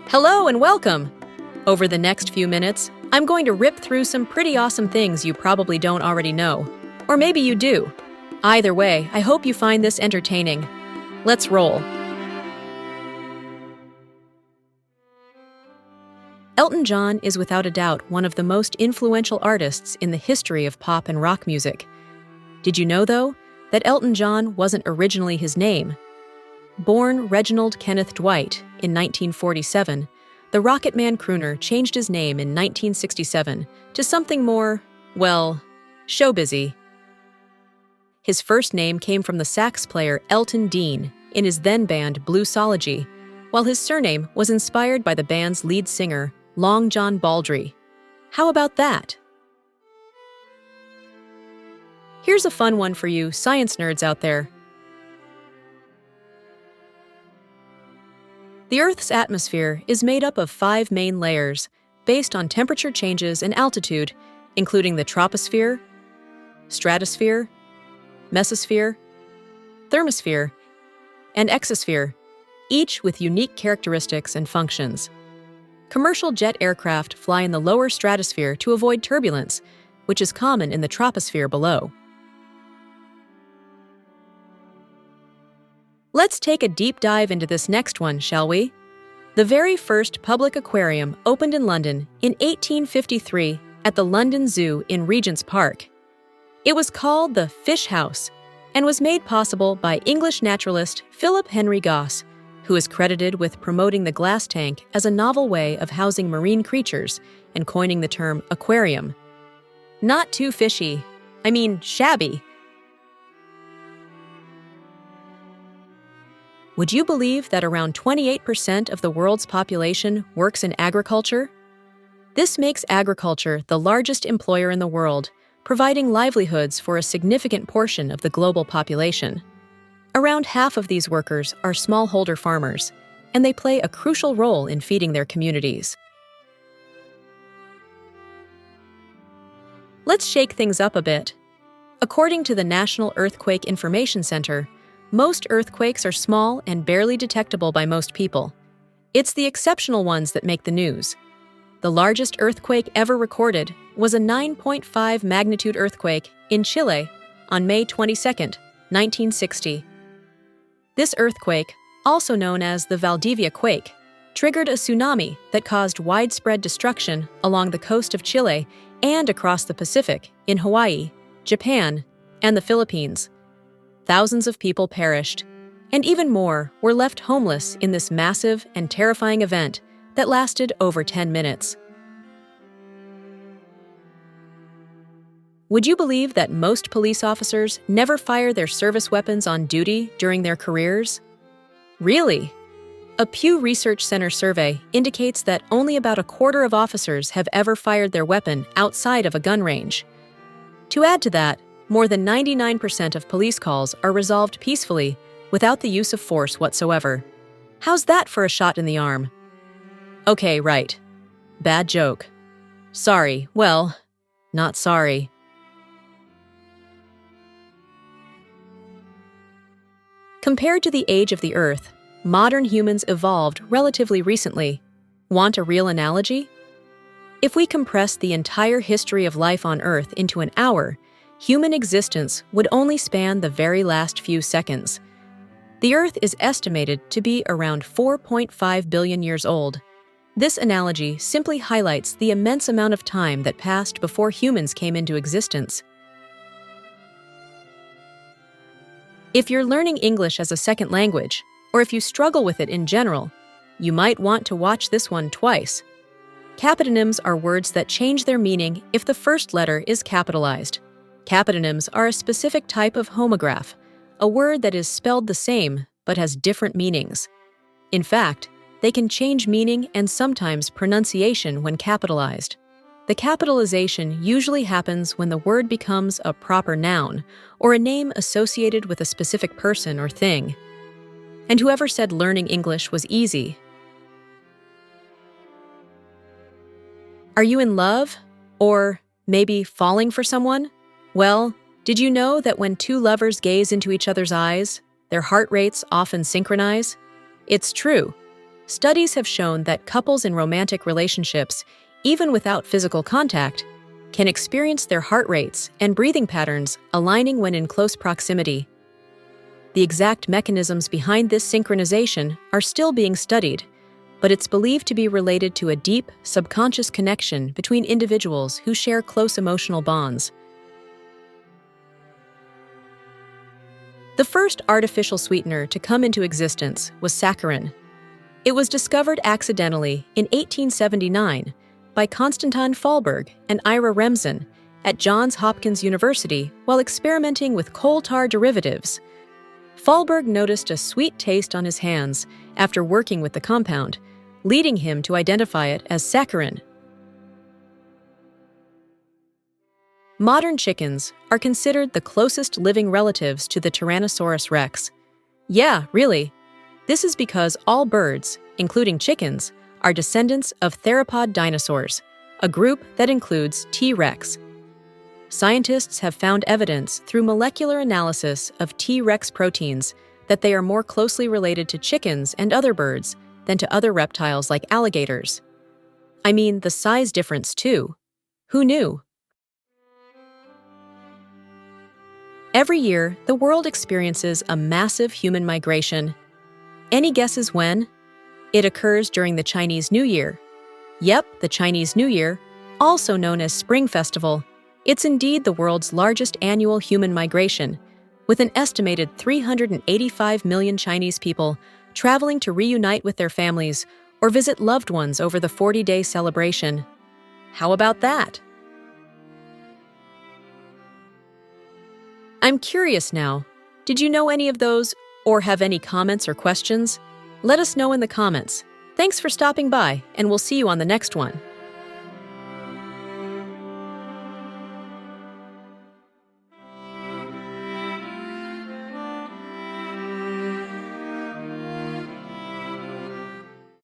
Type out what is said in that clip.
Hello and welcome! Over the next few minutes, I'm going to rip through some pretty awesome things you probably don't already know. Or maybe you do. Either way, I hope you find this entertaining. Let's roll. Elton John is without a doubt one of the most influential artists in the history of pop and rock music. Did you know, though, that Elton John wasn't originally his name? Born Reginald Kenneth Dwight in 1947, the Rocket Man crooner changed his name in 1967 to something more, well, showbizy. His first name came from the sax player Elton Dean in his then band Bluesology, while his surname was inspired by the band's lead singer, Long John Baldry. How about that? Here's a fun one for you science nerds out there. The Earth's atmosphere is made up of 5 main layers, based on temperature changes and altitude, including the troposphere, stratosphere, mesosphere, thermosphere, and exosphere, each with unique characteristics and functions. Commercial jet aircraft fly in the lower stratosphere to avoid turbulence, which is common in the troposphere below. Let's take a deep dive into this next one, shall we? The very first public aquarium opened in London in 1853 at the London Zoo in Regent's Park. It was called the Fish House and was made possible by English naturalist Philip Henry Gosse, who is credited with promoting the glass tank as a novel way of housing marine creatures and coining the term aquarium. Not too fishy. I mean, shabby. Would you believe that around 28% of the world's population works in agriculture? This makes agriculture the largest employer in the world, providing livelihoods for a significant portion of the global population. Around half of these workers are smallholder farmers, and they play a crucial role in feeding their communities. Let's shake things up a bit. According to the National Earthquake Information Center, most earthquakes are small and barely detectable by most people. It's the exceptional ones that make the news. The largest earthquake ever recorded was a 9.5 magnitude earthquake in Chile on May 22, 1960. This earthquake, also known as the Valdivia Quake, triggered a tsunami that caused widespread destruction along the coast of Chile and across the Pacific in Hawaii, Japan, and the Philippines. Thousands of people perished, and even more were left homeless in this massive and terrifying event that lasted over 10 minutes. Would you believe that most police officers never fire their service weapons on duty during their careers? Really? A Pew Research Center survey indicates that only about a quarter of officers have ever fired their weapon outside of a gun range. To add to that, more than 99% of police calls are resolved peacefully without the use of force whatsoever. How's that for a shot in the arm? Okay, right. Bad joke. Sorry, well, not sorry. Compared to the age of the Earth, modern humans evolved relatively recently. Want a real analogy? If we compress the entire history of life on Earth into an hour, human existence would only span the very last few seconds. The Earth is estimated to be around 4.5 billion years old. This analogy simply highlights the immense amount of time that passed before humans came into existence. If you're learning English as a second language, or if you struggle with it in general, you might want to watch this one twice. Capitonyms are words that change their meaning if the first letter is capitalized. Capitonyms are a specific type of homograph, a word that is spelled the same but has different meanings. In fact, they can change meaning and sometimes pronunciation when capitalized. The capitalization usually happens when the word becomes a proper noun or a name associated with a specific person or thing. And whoever said learning English was easy? Are you in love? Or maybe falling for someone? Well, did you know that when two lovers gaze into each other's eyes, their heart rates often synchronize? It's true. Studies have shown that couples in romantic relationships, even without physical contact, can experience their heart rates and breathing patterns aligning when in close proximity. The exact mechanisms behind this synchronization are still being studied, but it's believed to be related to a deep, subconscious connection between individuals who share close emotional bonds. The first artificial sweetener to come into existence was saccharin. It was discovered accidentally in 1879 by Konstantin Fahlberg and Ira Remsen at Johns Hopkins University while experimenting with coal tar derivatives. Fahlberg noticed a sweet taste on his hands after working with the compound, leading him to identify it as saccharin. Modern chickens are considered the closest living relatives to the Tyrannosaurus rex. Yeah, really. This is because all birds, including chickens, are descendants of theropod dinosaurs, a group that includes T. rex. Scientists have found evidence through molecular analysis of T. rex proteins that they are more closely related to chickens and other birds than to other reptiles like alligators. I mean, the size difference too. Who knew? Every year, the world experiences a massive human migration. Any guesses when? It occurs during the Chinese New Year. Yep, the Chinese New Year, also known as Spring Festival. It's indeed the world's largest annual human migration, with an estimated 385 million Chinese people traveling to reunite with their families or visit loved ones over the 40-day celebration. How about that? I'm curious now. Did you know any of those, or have any comments or questions? Let us know in the comments. Thanks for stopping by, and we'll see you on the next one.